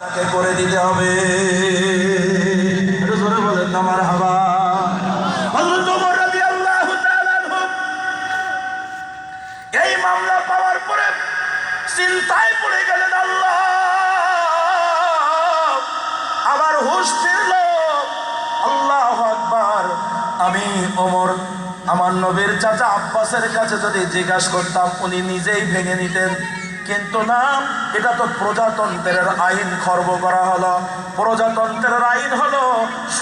তাকে করে দিতে হবে। জোরে বলেন না মারহাবা। হযরত ওমর রাদিয়াল্লাহু তাআলা আনহু এই মামলা পাওয়ার পরে চিন্তায় পড়ে গেলেন, আল্লাহ আমার হুঁশ ফিরল। আল্লাহু আকবার। আমি ওমর আমার নবীর চাচা আব্বাসের কাছে যদি জিজ্ঞাসা করতাম উনি নিজেই ভেঙে নিতেন, কিন্তু না, এটা তো প্রজাতন্ত্রের আইন খর্ব করা হলো। প্রজাতন্ত্রের আইন হলো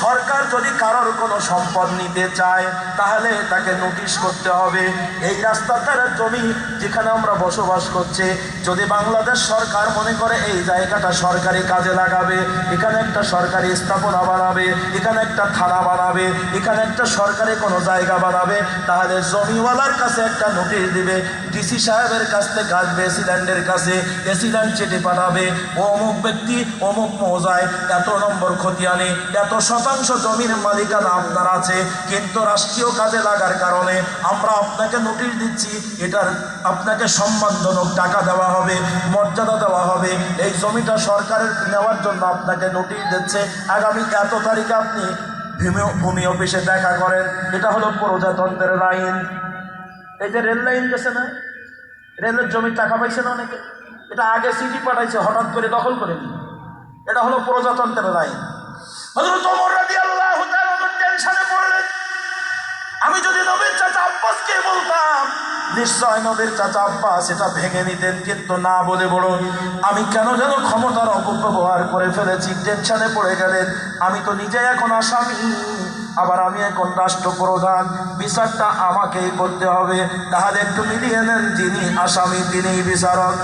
সরকার যদি কারোর কোনো সম্পদ নিতে চায় তাহলে তাকে নোটিশ করতে হবে। এই রাস্তাটার জমি যেখানে আমরা বসবাস করছি, যদি বাংলাদেশ সরকার মনে করে এই জায়গাটা সরকারি কাজে লাগাবে, এখানে একটা সরকারি স্থাপনা বানাবে, এখানে একটা থানা বানাবে, এখানে একটা সরকারি কোনো জায়গা বানাবে, তাহলে জমিওয়ালার কাছে একটা নোটিশ দিবে, ডিসি সাহেবের কাছ থেকে আসবে, এসিল্যান্ডের কাছে, এসিল্যান্ড চিঠি পাঠাবে, অমুক ব্যক্তি অমুক মৌজায় এত নম্বর খতিয়ানে এত শতাংশ জমির মালিকানা আপনার আছে, কিন্তু রাষ্ট্রীয় কাজে লাগার কারণে আমরা আপনাকে নোটিশ দিচ্ছি, এটার আপনাকে সম্মানজনক টাকা দেওয়া হবে, মর্যাদা দেওয়া হবে, এই জমিটা সরকারের নেওয়ার জন্য আপনাকে নোটিশ দিচ্ছে, আগামী এত তারিখে আপনি ভূমি অফিসে দেখা করেন। এটা হলো প্রজাতন্ত্রের আইন। এই যে রেল লাইন গেছে না, রেলের জমির টাকা পাইছে না অনেকে, এটা আগে চিঠি পাঠাইছে, হঠাৎ করে দখল করে নি, এটা হলো প্রজাতন্ত্রের আইন। হযরত ওমর রাদিয়াল্লাহু তাআলা টেনশনে পড়লেন, আমি যদি নবীর চাচা আব্বাসকে বলতাম নিশ্চয় নবীর চাচা আব্বাস এটা ভেঙে নিতেন, কিন্তু না বলে বড় আমি কেন যেন ক্ষমতার অপব্যবহার করে ফেলেছি। টেনশনে পড়ে গেলেন, আমি তো নিজে এখন আসামি, আবার আমি এখন রাষ্ট্রপ্রধান, বিচারটা আমাকেই করতে হবে। তাহলে একটু মিলিয়ে নেন, যিনি আসামি তিনিই বিচারক,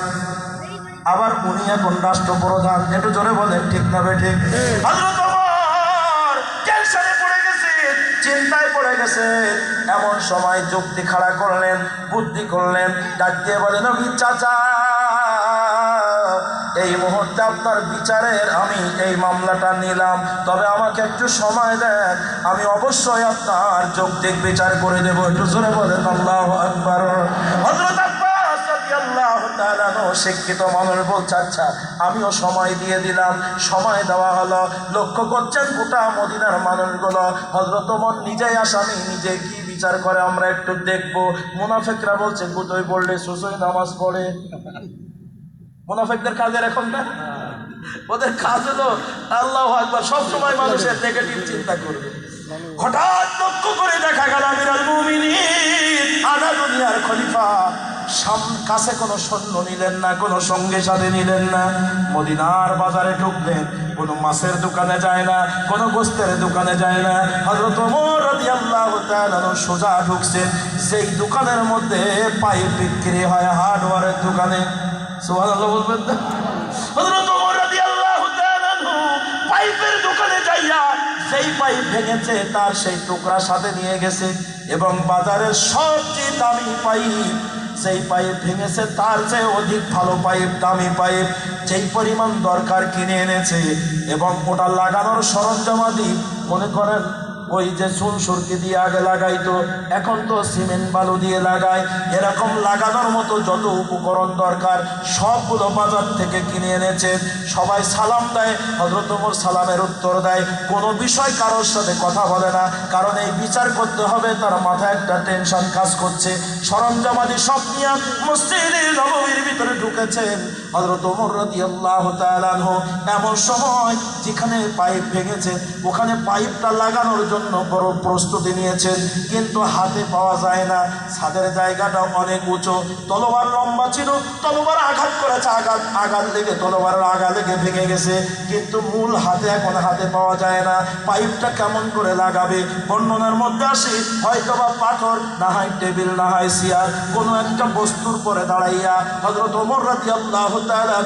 আবার উনি এখন রাষ্ট্রপ্রধান। একটু জোরে বলেন ঠিক না বেঠিক? হযরত ওমর টেনশনে পড়ে গেছে, চিন্তায় পড়ে গেছে। এমন সময় যুক্তি খাড়া করলেন, বুদ্ধি করলেন, ডাক দিয়ে বলেন, নবী চাচা এই মুহূর্তে আপনার বিচারের আমি এই মামলাটা নিলাম, তবে আমাকে একটু সময় দেন, আমি অবশ্যই আপনার যৌক্তিক বিচার করে দেব। একটু জোরে বলেন আল্লাহু আকবার। হযরত আব্বাস রাদিয়াল্লাহু তাআলা শিক্ষিত মানুষ বলছে, আচ্ছা আমিও সময় দিয়ে দিলাম। সময় দেওয়া হলো। লক্ষ্য করছেন গোটা মদিনার মানুষগুলো হযরত ওমর নিজেই আসামি, নিজে কি বিচার করে আমরা একটু দেখবো। মুনাফিকরা বলছে গুতোই পড়লে সুসই নামাজ পড়ে। মুনাফিকদের কাজের এখন না, ওদের কাজ হলো আল্লাহু আকবার, সবসময় মানুষের নেগেটিভ চিন্তা করবে। হঠাৎ লক্ষ্য করে দেখা গেল আমিরুল মুমিনিন আধা দুনিয়ার খলিফা কাছে কোনো সৈন্য নিলেন না, কোনো সঙ্গে সাথে নিলেন না, মদিনার বাজারে ঢুকলেন, কোনো মাছের দোকানে যায় না, কোনো গোস্তের দোকানে যায় না। হযরত ওমর রাদিয়াল্লাহু তাআলা সোজা ঢুকছেন সেই দোকানের মধ্যে পাইপ বিক্রি হয়, হার্ডওয়্যারের দোকানে। সুবহানাল্লাহ বলবেন না? হযরত ওমর রাদিয়াল্লাহু তাআলা পাইপের দোকানে যাইয়া সেই পাইপ ভেঙেছে তার সেই টুকরা সাথে নিয়ে গেছে, এবং বাজারের সবচেয়ে দামি পাইপ, সেই পাইপ ভেঙেছে তার চেয়ে অধিক ভালো পাইপ, দামি পাইপ, যেই পরিমাণ দরকার কিনে এনেছে, এবং ওটা লাগানোর সরঞ্জামাদি মনে করেন ওই যে চুন সুরকি দিয়ে আগে লাগাইতো, এখন তো সিমেন্ট বালু দিয়ে লাগায়, এরকম লাগানোর মতো যত উপকরণ দরকার সবগুলো বাজার থেকে কিনে এনেছেন। সবাই সালাম দেয়, হযরত ওমর সালামের উত্তর দেয়, কোনো বিষয় কারোর সাথে কথা বলে না, কারণ এই বিচার করতে হবে, তার মাথায় একটা টেনশন কাজ করছে। সরঞ্জামাদি সব নিয়ে মসজিদে নববীর ভিতরে ঢুকেছেন হযরত ওমর রাদিয়াল্লাহু তাআলা আনহু। এমন সময় যেখানে পাইপ ভেঙেছে ওখানে পাইপটা লাগানোর জন্য বড় প্রস্তুতি নিয়েছেন, কিন্তু হাতে পাওয়া যায় না, ছাদের জায়গাটা অনেক উঁচু, তলোয়ার লম্বা ছিল, তলোয়ার আঘাত করেছে, আঘাত লেগে তলোয়ারের আগা লেগে ভেঙে গেছে, কিন্তু মূল হাতে এখন হাতে পাওয়া যায় না। পাইপটা কেমন করে লাগাবে? বর্ণনার মধ্যে আসে হয়তো বা পাথর, না হয় টেবিল, না হয় চেয়ার, কোনো একটা বস্তুর পরে দাঁড়াইয়া হযরত ওমর রাদিয়াল্লাহু তাআলা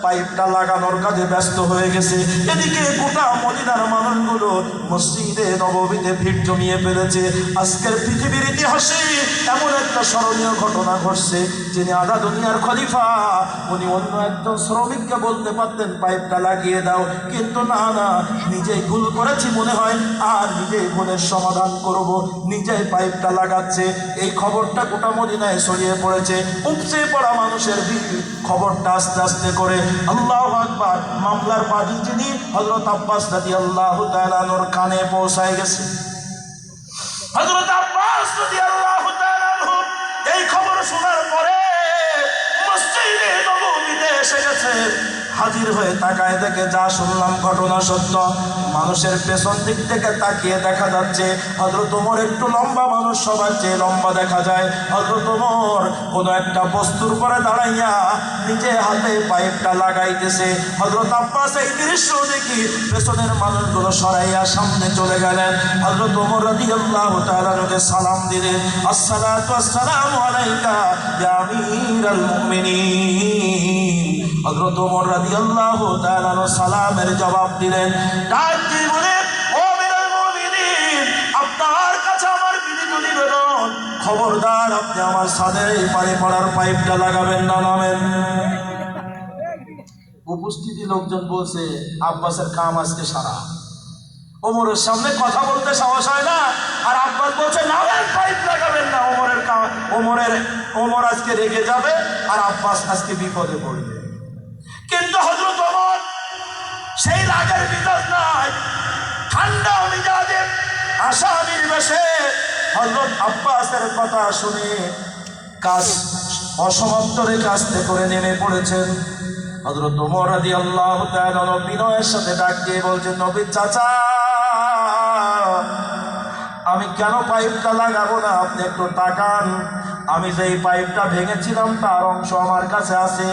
পাইপটা লাগানোর কাজে ব্যস্ত হয়ে গেছে। এদিকে গোটা মদিনার মানুষগুলো মসজিদে নববীতে ভিড় জমিয়ে ফেলেছে। আজকের পৃথিবীর ইতিহাসে এমন একটা স্মরণীয় ঘটনা ঘটছে, যিনি আধা দুনিয়ার খলিফা, উনি অন্য একজন শ্রমিককে বলতে পারতেন পাইপটা লাগিয়ে দাও, কিন্তু না, নিজেই ভুল করেছি মনে হয়, আর নিজেই ভুলের সমাধান করব, নিজেই পাইপটা লাগাচ্ছে। এই খবরটা গোটা মদিনায় ছড়িয়ে পড়েছে, উপচে পড়া মানুষের ভিড় খবরটা আস্তে আস্তে করে আল্লাহু আকবার মামলার বাদী যিনি হযরত আব্বাস রাদিয়াল্লাহু তাআলা আনহুর কানে পৌঁছায় গেছে। হযরত আব্বাস রাদিয়াল্লাহু তাআলা আনহু এই খবর শোনার পরে মসজিদে নববীতে এসে গেছে। হাজির হয়ে তাকায় দেখে যা শুনলাম ঘটনা সত্য। মানুষের পেছন দিক থেকে তাকিয়ে দেখা যাচ্ছে হযরত ওমর একটু লম্বা মানুষ, সবার চেয়ে লম্বা দেখা যায়। হযরত ওমর কোনো একটা বস্তুর পরে দাঁড়াইয়া নিজে হাতে পাইপটা লাগাইতেছে। হযরত আব্বাস এই দৃশ্য দেখি পেছনের মানুষগুলো সরাইয়া সামনে চলে গেলেন। হযরত ওমর রাদিয়াল্লাহু তাআলা আনহুকে সালাম দিলেন, আসসালাতু আসসালামু আলাইকা ইয়া আমিরাল মুমিনিন। হযরত ওমর রাদিয়াল্লাহু তাআলা আনহু সালামের জবাব দিলেন, ডাক দিয়ে বলে, ও আমিরুল মুমিনিন, আপনার কাছে আমার বিনীত নিবেদন, খবরদার আপনি আমার ছাদের এই পানি পড়ার পাইপটা লাগাবেন না, নামেন। উপস্থিতি লোকজন বলছে আব্বাসের কাম আজকে সারা। ওমরের সামনে কথা বলতে সাহস হয় না, আর আব্বাস বলছে নামেন, পাইপ লাগাবেন না। ওমর আজকে রেগে যাবে, আর আব্বাস আজকে বিপদে পড়বে। কিন্তু হযরত ওমর সেই রাগের মিজাজ নাই, ঠান্ডা মিজাজে আসামির বেশে হযরত আব্বাসের কথা শুনে কাজ অসমাপ্ত রেখে আস্তে করে নেমে পড়েছেন। হযরত ওমর রাদিয়াল্লাহু তাআলা বিনয়ের সাথে ডাক দিয়ে বলছেন, নবীর চাচা, আমি কেন পাইপটা লাগাবো না, আপনি একটু তাকান। আমি যেই পাইপটা ভেঙেছিলাম তার অংশ আমার কাছে আছে,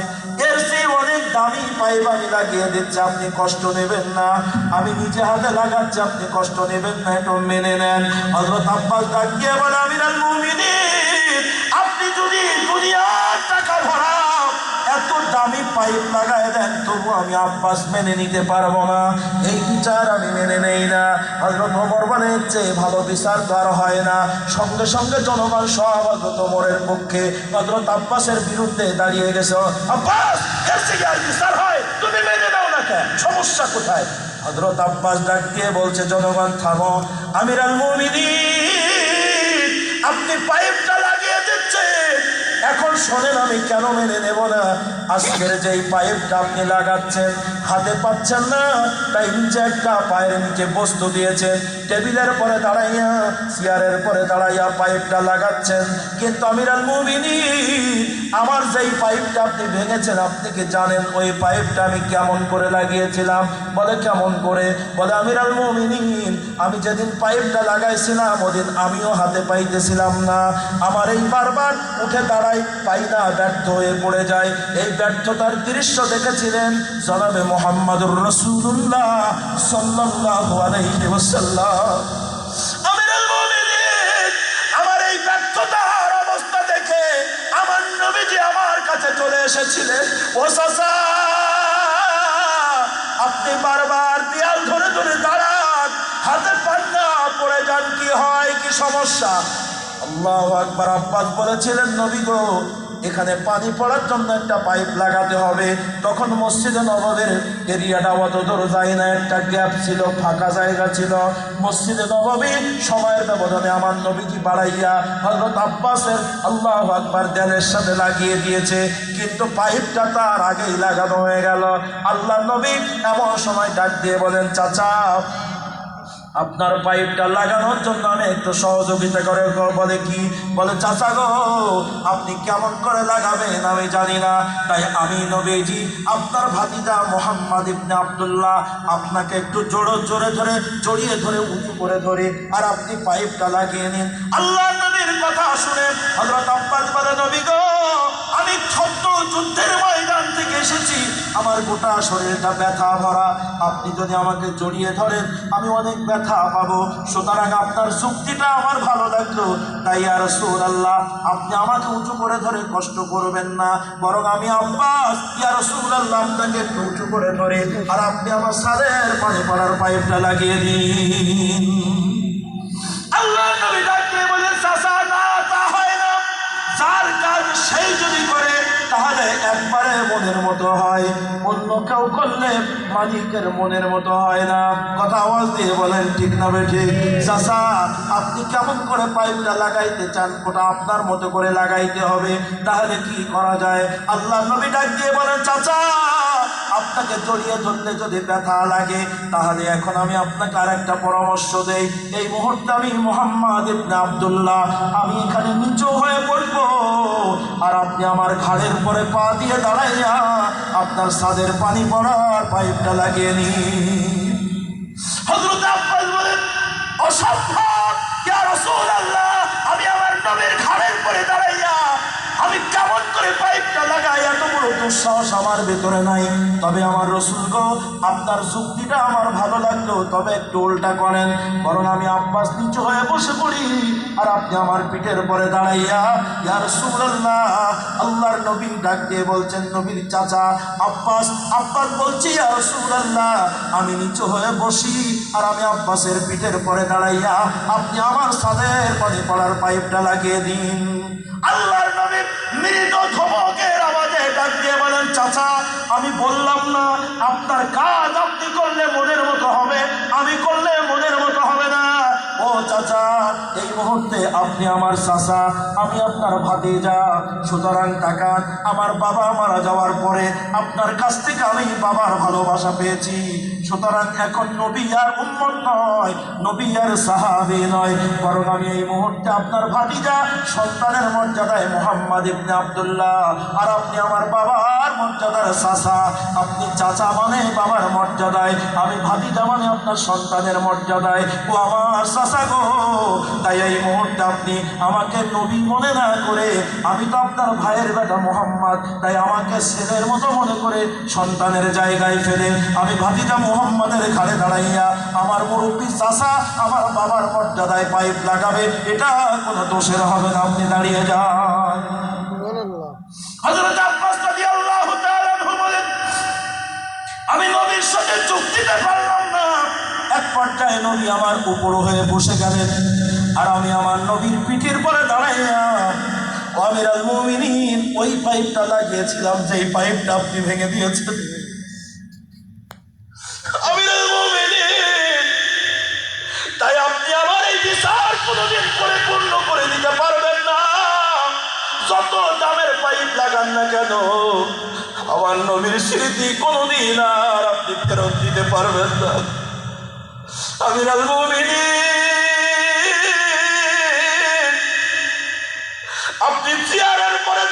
এর চেয়ে অনেক দামি পাইপ আমি লাগিয়ে দিচ্ছি, আপনি কষ্ট নেবেন না। আমি নিজে হাতে লাগাচ্ছি, আপনি কষ্ট নেবেন না, একটু মেনে নেন। হযরত আব্বাস ডাক দিয়ে বলে, আমিরুল মুমিনিন, আপনি যদি দুনিয়ার টাকা ভরা এত দামি পাইপ লাগায় দেন, তবু আমি আব্বাস মেনে নিতে পারবো না, এই বিচার আমি মেনে নেই না। হযরত ওমর বলে, চেয়ে ভালো বিচার তো আর হয় না। সঙ্গে সঙ্গে জনগণ সব হযরত ওমরের পক্ষে, হযরত আব্বাসের বিরুদ্ধে দাঁড়িয়ে গেছে। আব্বাস, এর থেকে আর বিচার হয়, তুমি মেনে নাও না কেন, সমস্যা কোথায়? হযরত আব্বাস ডাক দিয়ে বলছে, জনগণ থামো, আমিরুল মুমিনিন, আপনি পাইপটা লাগিয়ে দিচ্ছেন, এখন শোনেন আমি কেন মেনে নেব না। আজকের যেই পাইপটা আপনি লাগাচ্ছেন, হাতে পাচ্ছেন না, তাই নিচে একটা পায়ের নিচে বস্তু দিয়েছেন, টেবিলের পরে দাঁড়াইয়া, চেয়ারের পরে দাঁড়াইয়া পাইপটা লাগাচ্ছেন। কিন্তু আমিরুল মুমিনিন, আমার যেই পাইপটা আপনি ভেঙেছেন, আপনি কি জানেন ওই পাইপটা আমি কেমন করে লাগিয়েছিলাম? বলে, কেমন করে? বলে, আমিরুল মুমিনিন, আমি যেদিন পাইপটা লাগাইছিলাম ওদিন আমিও হাতে পাইতেছিলাম না, আমার এই বারবার উঠে দাঁড়াই পাই না, ব্যর্থ হয়ে পড়ে যায়। এই ব্যর্থতার দৃশ্য দেখেছিলেন জনাবে মুহাম্মদুর রাসূলুল্লাহ সাল্লাল্লাহু আলাইহি ওয়াসাল্লাম। আমিরুল মুমিনিন, আমার এই ব্যর্থতার অবস্থা দেখে আমার নবীজি আমার কাছে চলে এসেছিলেন, ও চাচা, আপনি বারবার দেয়াল ধরে ধরে দাঁড়ান, হাতে পান না, পড়ে যান, কি হয়, কি সমস্যা? আল্লাহু আকবার। আব্বাস বলেছিলেন, নবী গো, এখানে পানি পড়ার জন্য একটা পাইপ লাগাতে হবে। তখন মসজিদে নববীর এরিয়াটা অত দূর যায় না, একটা গ্যাপ ছিল, ফাঁকা জায়গা ছিল। মসজিদে নববী সময়ের ব্যবধানে আমার নবীজি বাড়াইয়া হযরত আব্বাসের আল্লাহু আকবার দেয়ালের সাথে লাগিয়ে দিয়েছে, কিন্তু পাইপটা তার আগেই লাগানো হয়ে গেল। আল্লাহ নবী এমন সময় ডাক দিয়ে বলেন, চাচা, আপনার পাইপটা লাগানোর জন্য আমি একটু সহযোগিতা করে। বলে, কি? বলে, চাচা গো, আপনি কেমন করে লাগাবেন আমি জানি না, তাই আমি নবীজি আপনার ভাতিজা মুহাম্মদ ইবনে আব্দুল্লাহ আপনাকে একটু জড়িয়ে ধরে উঁচু করে ধরে আর আপনি পাইপটা লাগিয়ে নিন। আল্লাহ নবীর কথা শুনে হযরত আব্বাস বলে, নবী গো, আমি ছোট্ট যুদ্ধের ময়দান থেকে এসেছি, আমার গোটা শরীরটা ব্যথা ভরা, আপনি যদি আমাকে জড়িয়ে ধরেন আমি অনেক ব্যথা পাবো, সুতরাং আপনার যুক্তিটা আমার ভালো লাগলো, তাই ইয়া রাসূলুল্লাহ, আপনি আমাকে উঁচু করে ধরে কষ্ট করবেন না, বরং আমি আব্বাস ইয়া রাসূলুল্লাহ আপনাকে একটু উঁচু করে ধরে আর আপনি আমার ছাদের পানি পড়ার পাইপটা লাগিয়ে দিন। আল্লাহ নবী ডাকতে বলেন, চাচা, না, তা হয় না, যার কাজ সেই যদি করে তাহলে করলে একবারে মনের মতো হয়, অন্য কেউ করলে মালিকের মনের মতো হয় না। কথা আওয়াজ দিয়ে বলেন ঠিক না বেঠিক? চাচা, আপনি কেমন করে পাইপটা লাগাইতে চান ওটা আপনার মতো করে লাগাইতে হবে। তাহলে কি করা যায়? আল্লাহ নবী ডাক দিয়ে বলেন, চাচা আপনাকে জড়িয়ে ধরলে যদি ব্যথা লাগে, তাহলে এখন আমি আপনাকে আর একটা পরামর্শ দেই। এই মুহূর্তে আমি মুহাম্মদ ইবনে আব্দুল্লাহ, আমি এখানে নিচু হয়ে পড়বো, আর আপনি আমার ঘাড়ের পরে পা দিয়ে দাঁড়াইয়া আপনার ছাদের পানি পড়ার পাইপটা লাগিয়ে নিন। হযরত আব্বাস বলেন, অসম্ভব ইয়া রাসূলুল্লাহ, আমি আমার নবীর ঘাড়ের পরে দাঁড়াইয়া আমি কেমন করে পাইপটা লাগাই, এত বড় দুঃসাহস আমার ভেতরে নাই। তবে আমার রাসূল গো, আপনার যুক্তিটা আমার ভালো লাগলো, তবে একটু উল্টা করেন। বরং আমি আব্বাস নিচু হয়ে বসে পড়ি, আর আপনি আমার পিঠের পরে দাঁড়াইয়া ইয়া রাসূলুল্লাহ। আল্লাহর নবী ডাক দিয়ে বলছেন, নবীর চাচা আব্বাস, আব্বাস বলছি ইয়া রাসূলুল্লাহ, আমি নিচু হয়ে বসি, আর আমি আব্বাসের পিঠের পরে দাঁড়াইয়া আপনি আমার ছাদের পানি পড়ার পাইপটা লাগিয়ে দিন। আল্লাহর নবী মৃদু ধমকের আওয়াজে ডাক দিয়ে বলেন, চাচা আমি বললাম না আপনার কাজ আপনি করলে মনের মতো হবে, আমি করলে মনের মতো হবে না। ও চাচা, এই মুহূর্তে আপনি আমার চাচা, আমি আপনার ভাতিজা, সুতরাং তাকান, আমার বাবা মারা যাওয়ার পরে আপনার কাছ থেকে আমি বাবার ভালোবাসা পেয়েছি। সুতরাং এখন নবী আর উম্মত নয়, নবী আর সাহাবী নয়, বরং আমি এই মুহূর্তে আপনার ভাতিজা, সন্তানের মর্যাদায় মুহাম্মদ ইবনে আব্দুল্লাহ, আর আপনি আমার বাবার মর্যাদার চাচা। আপনি চাচা মানে বাবার মর্যাদায়, আমি ভাতিজা মানে আপনার সন্তানের মর্যাদায়। ও আমার চাচা গো, তাই এই মুহূর্তে আপনি আমাকে নবী মনে না করে, আমি তো আপনার ভাইয়ের বেটা মুহাম্মদ, তাই আমাকে ছেলের মতো মনে করে সন্তানের জায়গায় ফেলে আমি ভাতিজা মুহাম্মদের ঘাড়ে দাঁড়াইয়া আমার মুরব্বী চাচা আমার বাবার মর্যাদায় পাইপ লাগাবে, এটা কোনো দোষের হবে না। আপনি দাঁড়িয়ে যান। হযরত আব্বাস রাদিয়াল্লাহু তাআলা আনহু বলেন, আমি নবীর সাথে চুক্তিতে পারলাম না। এক পর্যায়ে নবী আমার উপর হয়ে বসে গেলেন, আর আমি আমার নবীর পিঠের পরে দাঁড়াইয়া আমিরুল মুমিনিন ওই পাইপটা লাগিয়েছিলাম যেই পাইপটা আপনি ভেঙে দিয়েছেন। আমিরুল মুমিনিন, তাই আপনি আমার এই বিচার কোনোদিন পরিপূর্ণ করে দিতে পারবেন না। যত দামের পাইপ লাগান না কেন, আমার নবীর স্মৃতি কোনোদিন আর আপনি ফেরত দিতে পারবেন না। আমিরুল মুমিনিন, আপনি চেয়ারের পরে